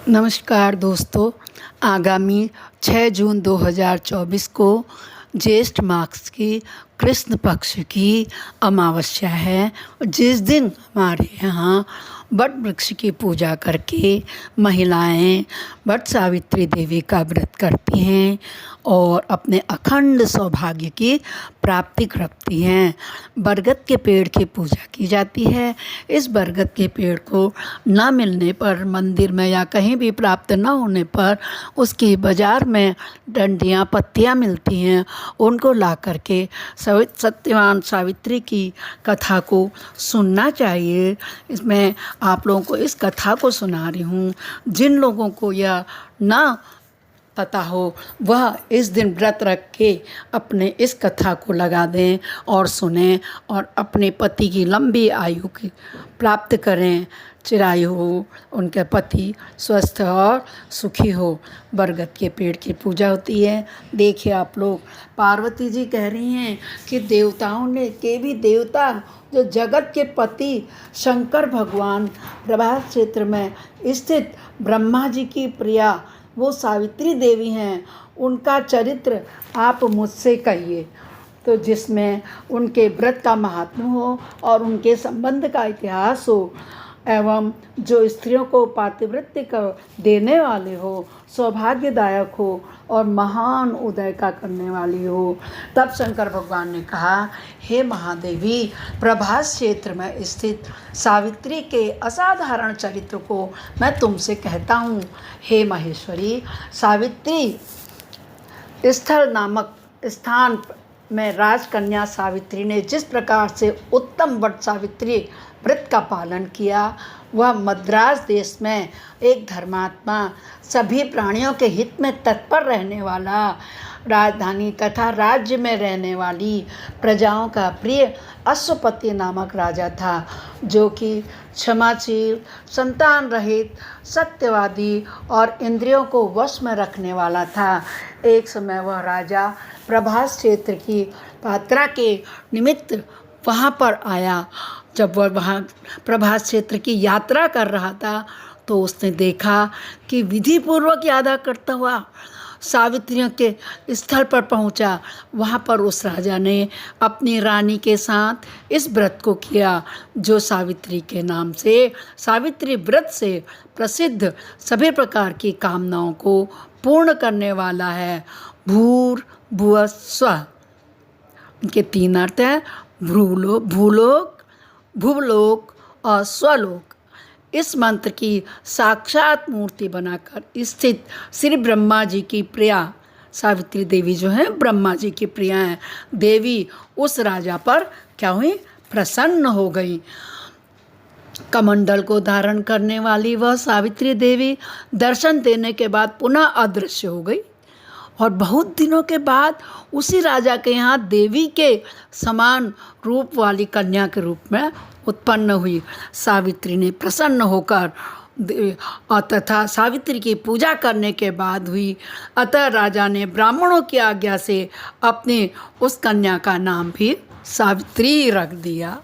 नमस्कार दोस्तों। आगामी 6 जून 2024 को ज्येष्ठ मास की कृष्ण पक्ष की अमावस्या है, जिस दिन हमारे यहाँ वट वृक्ष की पूजा करके महिलाएं वट सावित्री देवी का व्रत करती हैं और अपने अखंड सौभाग्य की प्राप्ति करती हैं। बरगद के पेड़ की पूजा की जाती है। इस बरगद के पेड़ को न मिलने पर, मंदिर में या कहीं भी प्राप्त न होने पर, उसकी बाज़ार में डंडियाँ पत्तियाँ मिलती हैं, उनको ला करके सत्यवान सावित्री की कथा को सुनना चाहिए। इसमें आप लोगों को इस कथा को सुना रही हूँ। जिन लोगों को यह ना पता हो वह इस दिन व्रत रख के अपने इस कथा को लगा दें और सुनें और अपने पति की लंबी आयु की प्राप्त करें, चिरायु हो, उनके पति स्वस्थ और सुखी हो। बरगद के पेड़ की पूजा होती है। देखिए आप लोग, पार्वती जी कह रही हैं कि देवताओं ने के भी देवता जो जगत के पति शंकर भगवान प्रभास क्षेत्र में स्थित ब्रह्मा जी की प्रिया वो सावित्री देवी हैं, उनका चरित्र आप मुझसे कहिए। तो जिसमें उनके व्रत का महात्म्य हो और उनके संबंध का इतिहास हो एवं जो स्त्रियों को पातिव्रत्य का देने वाले हो, सौभाग्यदायक हो और महान उदय का करने वाली हो। तब शंकर भगवान ने कहा, हे महादेवी, प्रभास क्षेत्र में स्थित सावित्री के असाधारण चरित्र को मैं तुमसे कहता हूँ। हे महेश्वरी, सावित्री स्थल नामक स्थान में राजकन्या सावित्री ने जिस प्रकार से उत्तम वट सावित्री व्रत का पालन किया, वह मद्रास देश में एक धर्मात्मा, सभी प्राणियों के हित में तत्पर रहने वाला, राजधानी तथा राज्य में रहने वाली प्रजाओं का प्रिय अश्वपति नामक राजा था, जो कि क्षमाशील, संतान रहित, सत्यवादी और इंद्रियों को वश में रखने वाला था। एक समय वह राजा प्रभास क्षेत्र की यात्रा के निमित्त वहाँ पर आया। जब वह वहाँ प्रभास क्षेत्र की यात्रा कर रहा था तो उसने देखा कि विधि पूर्वक यात्रा करता हुआ सावित्रियों के स्थल पर पहुंचा। वहां पर उस राजा ने अपनी रानी के साथ इस व्रत को किया, जो सावित्री के नाम से, सावित्री व्रत से प्रसिद्ध सभी प्रकार की कामनाओं को पूर्ण करने वाला है। भूर भुव स्वः, इनके 3 अर्थ हैं। भूलोक, भुवलोक और स्वलोक। इस मंत्र की साक्षात मूर्ति बनाकर स्थित श्री ब्रह्मा जी की प्रिया सावित्री देवी जो है, ब्रह्मा जी की प्रिया हैं, देवी उस राजा पर क्या हुई? प्रसन्न हो गई। कमंडल को धारण करने वाली वह सावित्री देवी दर्शन देने के बाद पुनः अदृश्य हो गई और बहुत दिनों के बाद उसी राजा के यहाँ देवी के समान रूप वाली कन्या के रूप में उत्पन्न हुई। सावित्री ने प्रसन्न होकर तथा सावित्री की पूजा करने के बाद हुई। अतः राजा ने ब्राह्मणों की आज्ञा से अपने उस कन्या का नाम भी सावित्री रख दिया।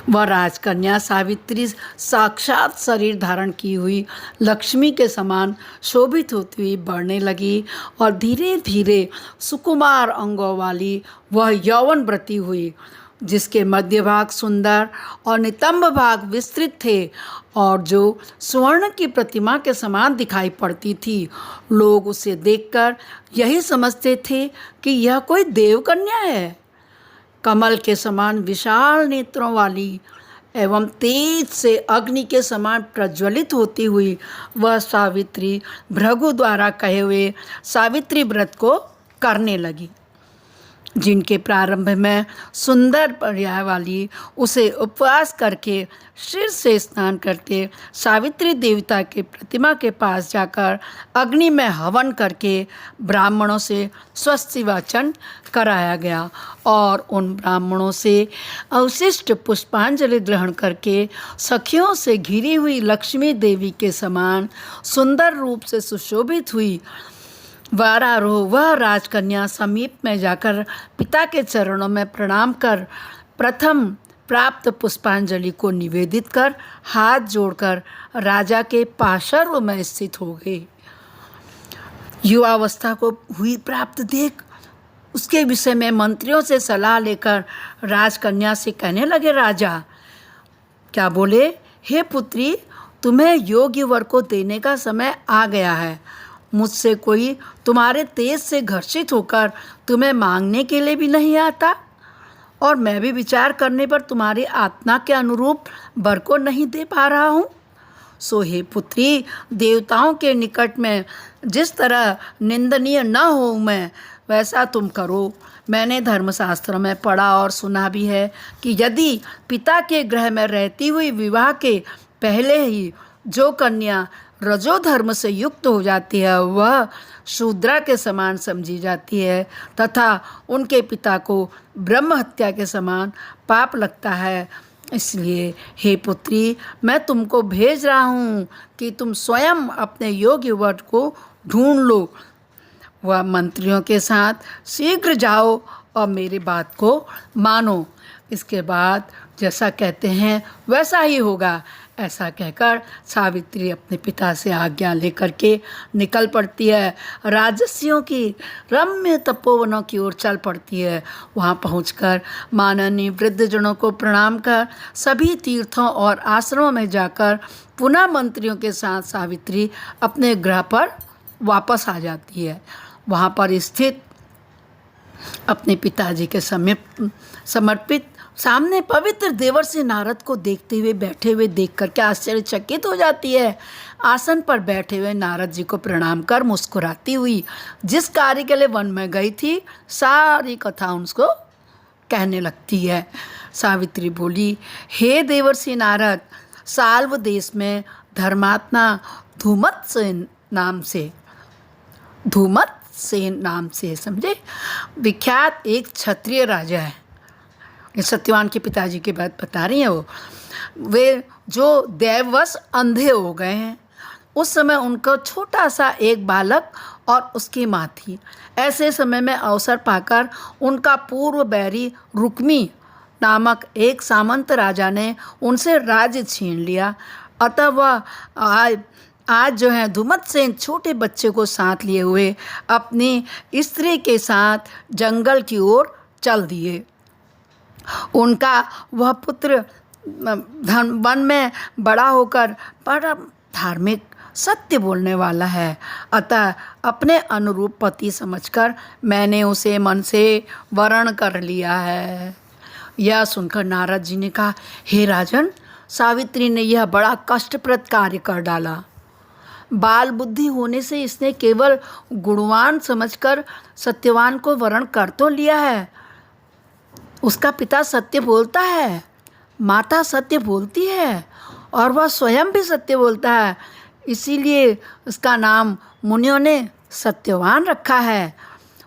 वह राजकन्या सावित्री साक्षात शरीर धारण की हुई लक्ष्मी के समान शोभित होती हुई बढ़ने लगी और धीरे धीरे सुकुमार अंगों वाली वह यौवनव्रती हुई, जिसके मध्य भाग सुंदर और नितंब भाग विस्तृत थे और जो स्वर्ण की प्रतिमा के समान दिखाई पड़ती थी। लोग उसे देखकर यही समझते थे कि यह कोई देवकन्या है। कमल के समान विशाल नेत्रों वाली एवं तेज से अग्नि के समान प्रज्वलित होती हुई वह सावित्री भृगु द्वारा कहे हुए सावित्री व्रत को करने लगी, जिनके प्रारंभ में सुंदर पर्याय वाली उसे उपवास करके सिर से स्नान करके सावित्री देवता के प्रतिमा के पास जाकर अग्नि में हवन करके ब्राह्मणों से स्वस्ति वाचन कराया गया और उन ब्राह्मणों से अवशिष्ट पुष्पांजलि ग्रहण करके सखियों से घिरी हुई लक्ष्मी देवी के समान सुंदर रूप से सुशोभित हुई वारारोह वह राजकन्या समीप में जाकर पिता के चरणों में प्रणाम कर प्रथम प्राप्त पुष्पांजलि को निवेदित कर हाथ जोड़कर राजा के पार्श्व में स्थित हो गई। युवावस्था को हुई प्राप्त देख उसके विषय में मंत्रियों से सलाह लेकर राजकन्या से कहने लगे राजा। क्या बोले? हे पुत्री, तुम्हें योग्य वर को देने का समय आ गया है। मुझसे कोई तुम्हारे तेज से घर्षित होकर तुम्हें मांगने के लिए भी नहीं आता, और मैं भी विचार करने पर तुम्हारी आत्मा के अनुरूप वर को नहीं दे पा रहा हूँ। सो हे पुत्री, देवताओं के निकट में जिस तरह निंदनीय न हो मैं, वैसा तुम करो। मैंने धर्मशास्त्रों में पढ़ा और सुना भी है कि यदि पिता के गृह में रहती हुई विवाह के पहले ही जो कन्या रजोधर्म से युक्त हो जाती है वह शूद्रा के समान समझी जाती है तथा उनके पिता को ब्रह्म हत्या के समान पाप लगता है। इसलिए हे पुत्री, मैं तुमको भेज रहा हूँ कि तुम स्वयं अपने योग्य वर को ढूंढ लो। वह मंत्रियों के साथ शीघ्र जाओ और मेरी बात को मानो। इसके बाद जैसा कहते हैं वैसा ही होगा। ऐसा कहकर सावित्री अपने पिता से आज्ञा लेकर के निकल पड़ती है। राजस्वियों की रम्य तपोवनों की ओर चल पड़ती है। वहाँ पहुंचकर माननीय वृद्धजनों को प्रणाम कर सभी तीर्थों और आश्रमों में जाकर पुनः मंत्रियों के साथ सावित्री अपने गृह पर वापस आ जाती है। वहाँ पर स्थित अपने पिताजी के समीप समर्पित सामने पवित्र देवर्षि नारद को देखते हुए बैठे हुए देख करके आश्चर्यचकित हो जाती है। आसन पर बैठे हुए नारद जी को प्रणाम कर मुस्कुराती हुई जिस कार्य के लिए वन में गई थी सारी कथा उनको कहने लगती है। सावित्री बोली, हे देवर्षि नारद, साल्व देश में धर्मात्मा धूमत्सेन नाम से समझे विख्यात एक क्षत्रिय राजा है। ये सत्यवान के पिताजी की बात बता रही हैं। वे जो दैववश अंधे हो गए हैं। उस समय उनको छोटा सा एक बालक और उसकी माँ थी। ऐसे समय में अवसर पाकर उनका पूर्व बैरी रुक्मी नामक एक सामंत राजा ने उनसे राज्य छीन लिया। अतः वह आज जो है धूमत्सेन छोटे बच्चे को साथ लिए हुए अपनी स्त्री के साथ जंगल की ओर चल दिए। उनका वह पुत्र वन में बड़ा होकर परम धार्मिक सत्य बोलने वाला है। अतः अपने अनुरूप पति समझकर मैंने उसे मन से वरण कर लिया है। यह सुनकर नारद जी ने कहा, हे राजन, सावित्री ने यह बड़ा कष्टप्रद कार्य कर डाला। बाल बुद्धि होने से इसने केवल गुणवान समझकर सत्यवान को वरण कर तो लिया है। उसका पिता सत्य बोलता है, माता सत्य बोलती है और वह स्वयं भी सत्य बोलता है। इसीलिए उसका नाम मुनियों ने सत्यवान रखा है।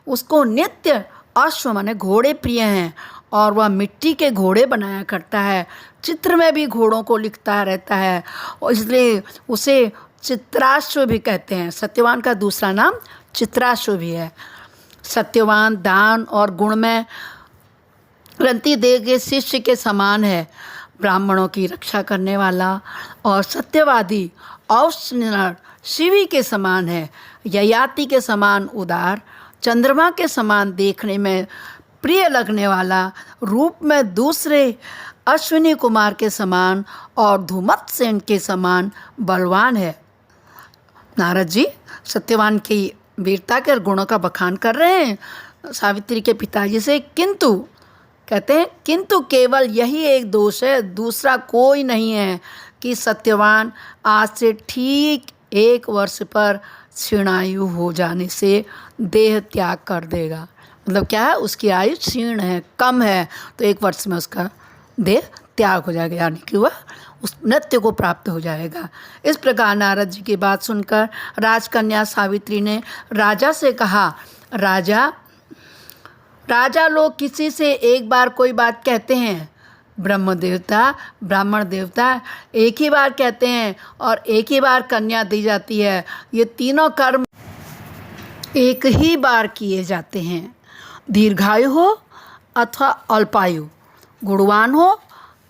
उसको नित्य अश्व माने घोड़े प्रिय हैं और वह मिट्टी के घोड़े बनाया करता है। चित्र में भी घोड़ों को लिखता रहता है और इसलिए उसे चित्राश्व भी कहते हैं। सत्यवान का दूसरा नाम चित्राश्व भी है। सत्यवान दान और गुण में रंती दे के शिष्य के समान है। ब्राह्मणों की रक्षा करने वाला और सत्यवादी औष्णिनर शिवी के समान है। ययाति के समान उदार, चंद्रमा के समान देखने में प्रिय लगने वाला, रूप में दूसरे अश्विनी कुमार के समान और धूमत्सेन के समान बलवान है। नारद जी सत्यवान की वीरता के गुणों का बखान कर रहे हैं सावित्री के पिताजी से। किंतु कहते हैं किंतु केवल यही एक दोष है, दूसरा कोई नहीं है कि सत्यवान आज से ठीक 1 वर्ष पर क्षीणायु हो जाने से देह त्याग कर देगा। मतलब क्या है, उसकी आयु क्षीण है, कम है, तो 1 वर्ष में उसका देह त्याग हो जाएगा, यानी कि वह उस नृत्य को प्राप्त हो जाएगा। इस प्रकार नारद जी की बात सुनकर राजकन्या सावित्री ने राजा से कहा, राजा लोग किसी से एक बार कोई बात कहते हैं, ब्रह्म देवता ब्राह्मण देवता एक ही बार कहते हैं और एक ही बार कन्या दी जाती है। ये तीनों कर्म एक ही बार किए जाते हैं। दीर्घायु हो अथवा अल्पायु, गुणवान हो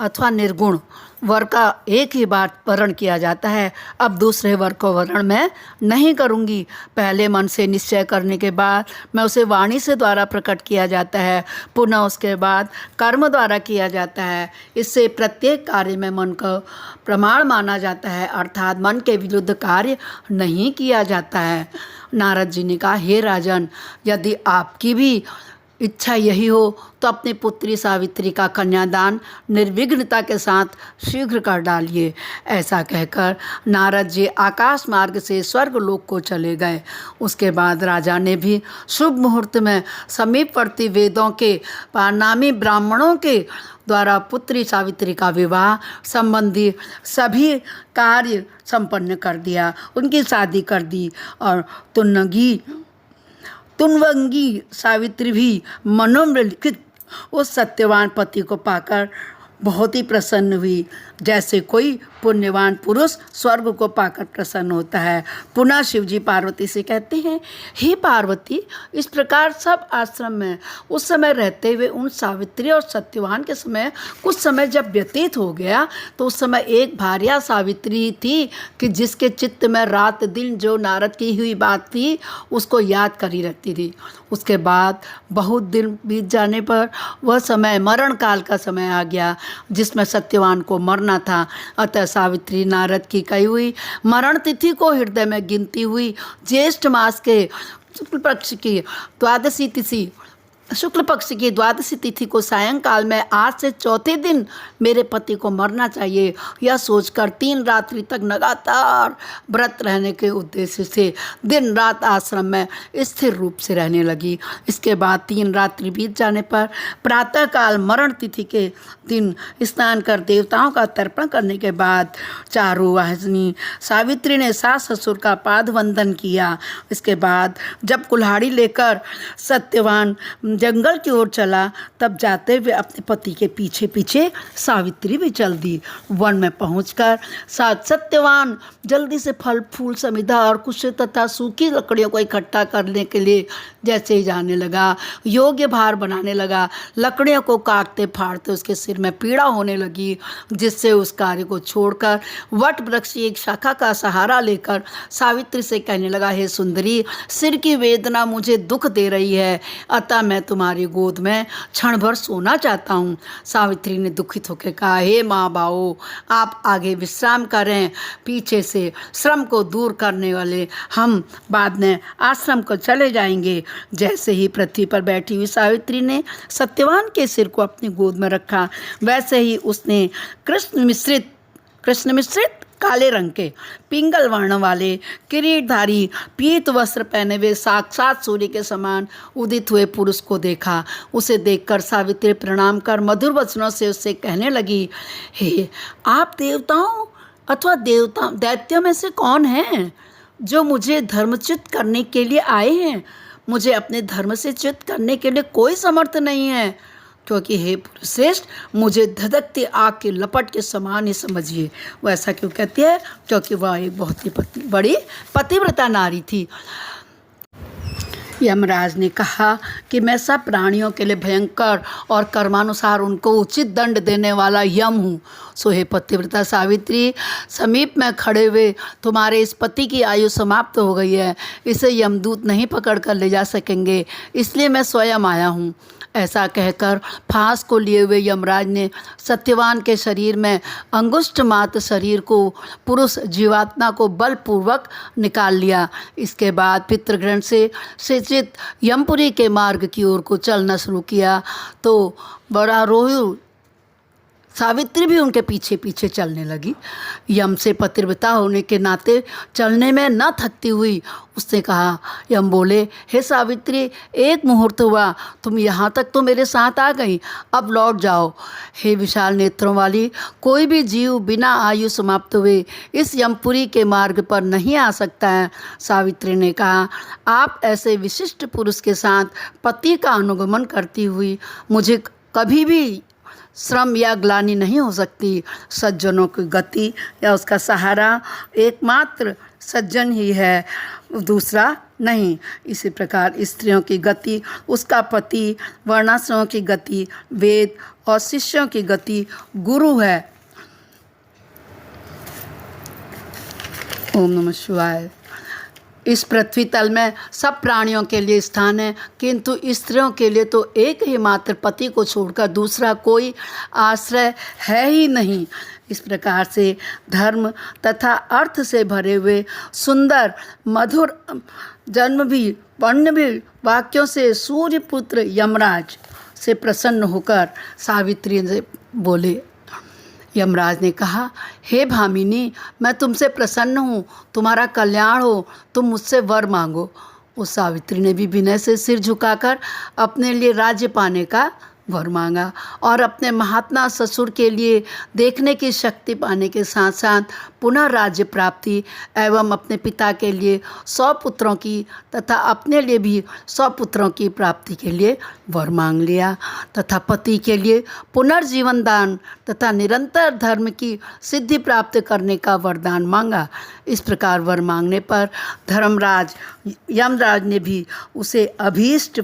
अथवा निर्गुण वर का एक ही बार वर्ण किया जाता है। अब दूसरे वर को वर्ण मैं नहीं करूँगी। पहले मन से निश्चय करने के बाद मैं उसे वाणी से द्वारा प्रकट किया जाता है, पुनः उसके बाद कर्म द्वारा किया जाता है। इससे प्रत्येक कार्य में मन को प्रमाण माना जाता है, अर्थात मन के विरुद्ध कार्य नहीं किया जाता है। नारद जी ने कहा, हे राजन, यदि आपकी भी इच्छा यही हो तो अपनी पुत्री सावित्री का कन्यादान निर्विघ्नता के साथ शीघ्र कर डालिए। ऐसा कहकर नारद जी आकाश मार्ग से स्वर्गलोक को चले गए। उसके बाद राजा ने भी शुभ मुहूर्त में समीपवर्ती वेदों के पारनामी ब्राह्मणों के द्वारा पुत्री सावित्री का विवाह संबंधी सभी कार्य संपन्न कर दिया। उनकी शादी कर दी और तुनवंगी सावित्री भी मनोमलिखित उस सत्यवान पति को पाकर बहुत ही प्रसन्न हुई, जैसे कोई पुण्यवान पुरुष स्वर्ग को पाकर प्रसन्न होता है। पुनः शिवजी पार्वती से कहते हैं, हे पार्वती, इस प्रकार सब आश्रम में उस समय रहते हुए उन सावित्री और सत्यवान के समय कुछ समय जब व्यतीत हो गया तो उस समय एक भार्या सावित्री थी कि जिसके चित्त में रात दिन जो नारद की हुई बात थी उसको याद करी रहती थी। उसके बाद बहुत दिन बीत जाने पर वह समय मरण काल का समय आ गया जिसमें सत्यवान को मरना था। अतः सावित्री नारद की कही हुई मरण तिथि को हृदय में गिनती हुई ज्येष्ठ मास के शुक्ल पक्ष की द्वादशी तिथि को सायंकाल में आज से चौथे दिन मेरे पति को मरना चाहिए, यह सोचकर 3 रात्रि तक लगातार व्रत रहने के उद्देश्य से दिन रात आश्रम में स्थिर रूप से रहने लगी। इसके बाद 3 रात्रि बीत जाने पर प्रातःकाल मरण तिथि के दिन स्नान कर देवताओं का तर्पण करने के बाद चारुवाहिनी सावित्री ने सास ससुर का पाद वंदन किया। इसके बाद जब कुल्हाड़ी लेकर सत्यवान जंगल की ओर चला तब जाते हुए अपने पति के पीछे पीछे सावित्री भी चल दी। वन में पहुंचकर सत्यवान जल्दी से फल फूल समिधा और कुछ तथा सूखी लकड़ियों को इकट्ठा करने के लिए जैसे ही जाने लगा, योग्य भार बनाने लगा। लकड़ियों को काटते फाड़ते उसके सिर में पीड़ा होने लगी, जिससे उस कार्य को छोड़कर वट वृक्ष की एक शाखा का सहारा लेकर सावित्री से कहने लगा, हे सुंदरी, सिर की वेदना मुझे दुख दे रही है, अतः मैं तुम्हारी गोद में क्षण भर सोना चाहता हूँ। सावित्री ने दुखित होकर कहा, हे माँ बाओ, आप आगे विश्राम करें, पीछे से श्रम को दूर करने वाले हम बाद में आश्रम को चले जाएंगे। जैसे ही पृथ्वी पर बैठी हुई सावित्री ने सत्यवान के सिर को अपनी गोद में रखा, वैसे ही उसने कृष्ण मिश्रित काले रंग के पिंगल वर्ण वाले किरीटधारी पीत वस्त्र पहने हुए साक्षात सूर्य के समान उदित हुए पुरुष को देखा। उसे देखकर सावित्री प्रणाम कर मधुर वचनों से उससे कहने लगी, हे, आप देवताओं अथवा दैत्यों में से कौन हैं जो मुझे धर्मच्युत करने के लिए आए हैं? मुझे अपने धर्म से च्युत करने के लिए कोई समर्थ नहीं है, क्योंकि हे पुरुषश्रेष्ठ, मुझे धधकती आग के लपट के समान ही समझिए। वो ऐसा क्यों कहती है? क्योंकि वह एक बहुत ही बड़ी पतिव्रता नारी थी। यमराज ने कहा कि मैं सब प्राणियों के लिए भयंकर और कर्मानुसार उनको उचित दंड देने वाला यम हूँ। सो हे पतिव्रता सावित्री, समीप में खड़े हुए तुम्हारे इस पति की आयु समाप्त हो गई है, इसे यमदूत नहीं पकड़ कर ले जा सकेंगे, इसलिए मैं स्वयं आया हूँ। ऐसा कहकर फांस को लिए हुए यमराज ने सत्यवान के शरीर में अंगुष्ठ मात्र शरीर को पुरुष जीवात्मा को बलपूर्वक निकाल लिया। इसके बाद पितृगण से सिंचित यमपुरी के मार्ग की ओर को चलना शुरू किया तो बड़ा रोयु सावित्री भी उनके पीछे पीछे चलने लगी। यम से पतिव्रता होने के नाते चलने में न थकती हुई उसने कहा, यम बोले, हे सावित्री, एक मुहूर्त हुआ, तुम यहाँ तक तो मेरे साथ आ गई, अब लौट जाओ। हे विशाल नेत्रों वाली, कोई भी जीव बिना आयु समाप्त हुए इस यमपुरी के मार्ग पर नहीं आ सकता है। सावित्री ने कहा, आप ऐसे विशिष्ट पुरुष के साथ पति का अनुगमन करती हुई मुझे कभी भी श्रम या ग्लानि नहीं हो सकती। सज्जनों की गति या उसका सहारा एकमात्र सज्जन ही है, दूसरा नहीं। इसी प्रकार स्त्रियों की गति उसका पति, वर्णाश्रमों की गति वेद और शिष्यों की गति गुरु है। ओम नमः शिवाय। इस पृथ्वी तल में सब प्राणियों के लिए स्थान है, किंतु स्त्रियों के लिए तो एक ही मात्र पति को छोड़कर दूसरा कोई आश्रय है ही नहीं। इस प्रकार से धर्म तथा अर्थ से भरे हुए सुंदर मधुर जन्म भी वर्ण भी वाक्यों से सूर्यपुत्र यमराज से प्रसन्न होकर सावित्री से बोले। यमराज ने कहा, हे भामिनी, मैं तुमसे प्रसन्न हूँ, तुम्हारा कल्याण हो, तुम मुझसे वर मांगो। उस सावित्री ने भी विनय से सिर झुकाकर अपने लिए राज्य पाने का वर मांगा और अपने महात्मा ससुर के लिए देखने की शक्ति पाने के साथ साथ पुनः राज्य प्राप्ति एवं अपने पिता के लिए 100 पुत्रों की तथा अपने लिए भी 100 पुत्रों की प्राप्ति के लिए वर मांग लिया तथा पति के लिए पुनर्जीवन दान तथा निरंतर धर्म की सिद्धि प्राप्त करने का वरदान मांगा। इस प्रकार वर मांगने पर धर्मराज यमराज ने भी उसे अभीष्ट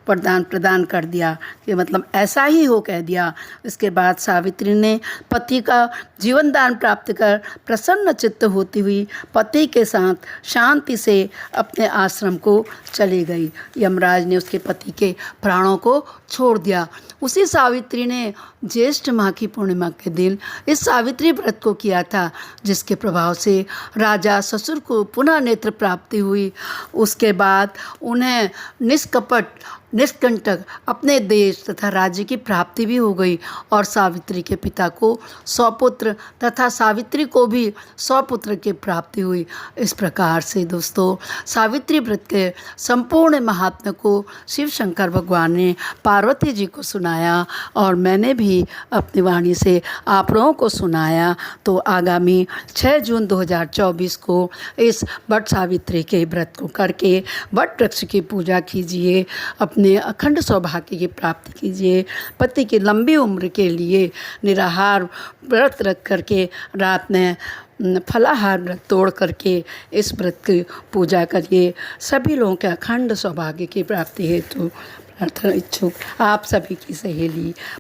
वरदान प्रदान कर दिया कि मतलब ऐसा ही हो कह दिया। इसके बाद सावित्री ने पति का जीवन दान प्राप्त कर प्रसन्न चित्त होती हुई पति के साथ शांति से अपने आश्रम को चली गई। यमराज ने उसके पति के प्राणों को छोड़ दिया। उसी सावित्री ने ज्येष्ठ माह की पूर्णिमा के दिन इस सावित्री व्रत को किया था, जिसके प्रभाव से राजा ससुर को पुनः नेत्र प्राप्ति हुई। उसके बाद उन्हें निष्कपट निष्कंटक अपने देश तथा राज्य की प्राप्ति भी हो गई और सावित्री के पिता को 100 पुत्र तथा सावित्री को भी 100 पुत्र की प्राप्ति हुई। इस प्रकार से दोस्तों सावित्री व्रत के संपूर्ण महात्म्य को शिव शंकर भगवान ने पार्वती जी को सुनाया और मैंने भी अपनी वाणी से आप लोगों को सुनाया। तो आगामी 6 जून 2024 को इस वट सावित्री के व्रत को करके वट वृक्ष की पूजा कीजिए, अपने अखंड सौभाग्य की प्राप्ति कीजिए, पति की लंबी उम्र के लिए निराहार व्रत रख करके रात में फलाहार व्रत तोड़ करके इस व्रत की पूजा करिए। सभी लोगों के अखंड सौभाग्य की प्राप्ति हेतु प्रार्थना इच्छुक आप सभी की सहेली